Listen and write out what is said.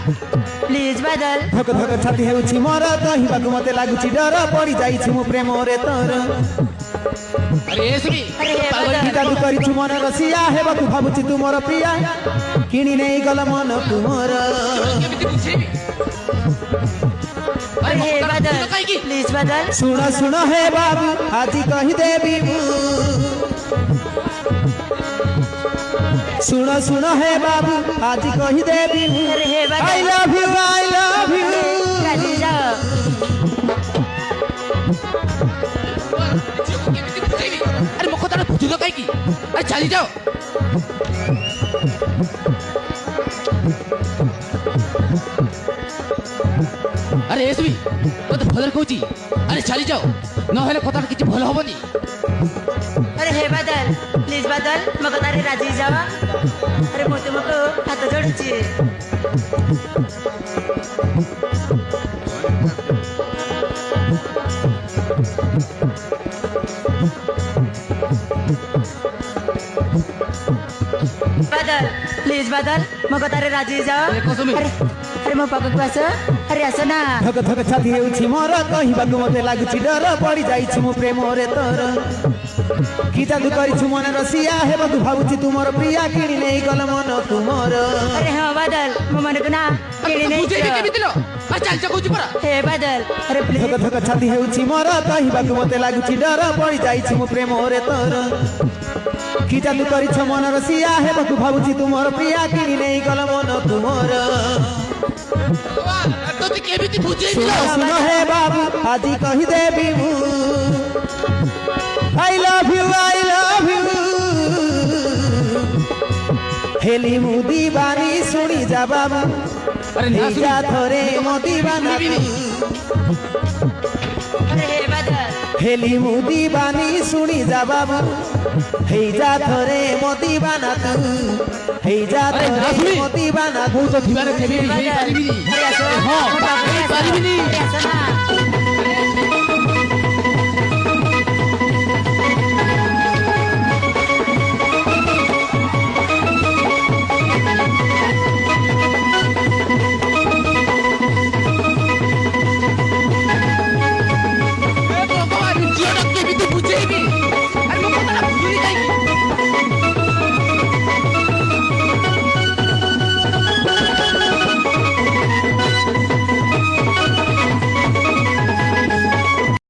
Please बादल धक धक छाती हेउछि मोर कहिबाकु मते लागुछि डर पड़ी जाइछि मु प्रेम रे तोर अरे सुनी अरे बादल जादू करिछु मन रसिया हेबाकु भाबुछि तू मोर प्रिया किणी नै गल मन तू मोर केमिति बुझेबी अरे बादल प्लीज बादल सुन सुन हे बाबू आजी कहि देबी सुन सुन हे बाबू आजी कहि देबी अरे बादल आई लव यू राजी जाओ केमिति बुझेबी अरे मो कथा बुझिलो काई की अरे चली जाओ अरे एसबी तो भदर कहूची अरे चली जाओ न हेले कथा किछि भल होबनी अरे हे बादल प्लीज बादल मो कथा रे राजी जाओ अरे मो तुमको हाथ जोड़ुची बादल प्लीज बादल मो कथा रे राजी जाओ अरे कसमी अरे मो पाखକୁ आस अरे आस ना धक धक छाती हेउछि मोर कहिबाकु मते लागुछि डर पड़ी जाइछि मु प्रेम रे तोर कि जादू करिछु मन रसिया हेबाकु भाबुछि तू मोर प्रिया किणी नै गल मन तू मोर अरे हाँ बादल मो मन को ना केड़ी नहीं बुझेबी केमिति लो अरे चल जा कहूची परा हे बादल अरे प्लीज धक धक छाती हेउछि मोर कहिबाकु मते लागुछि डर पड़ी जाइछि मु प्रेम रे तोर कि जादू करिछु मन रसिया हेबाकु भाबुछि तू मोर प्रिया किणी नै गल मन तू मोर तो ती केमिति बुझेबी सुन सुन हे बाबू आजी कहि देबी आई लव यू हेली मु दीवानी सुनी जा बाबू अरे ना जा थोरे मो दीवाना अरे हे बादल हेली मु दीवानी सुनी जा बाबू हे जा थोरे मो दीवाना तू हे जा अरे ना थोरे सुनी। मो दीवाना बहुत दीवाने थे भी बादल नहीं अरे आस हां मो पाखକୁ आस पारिबिनी अरे आस ना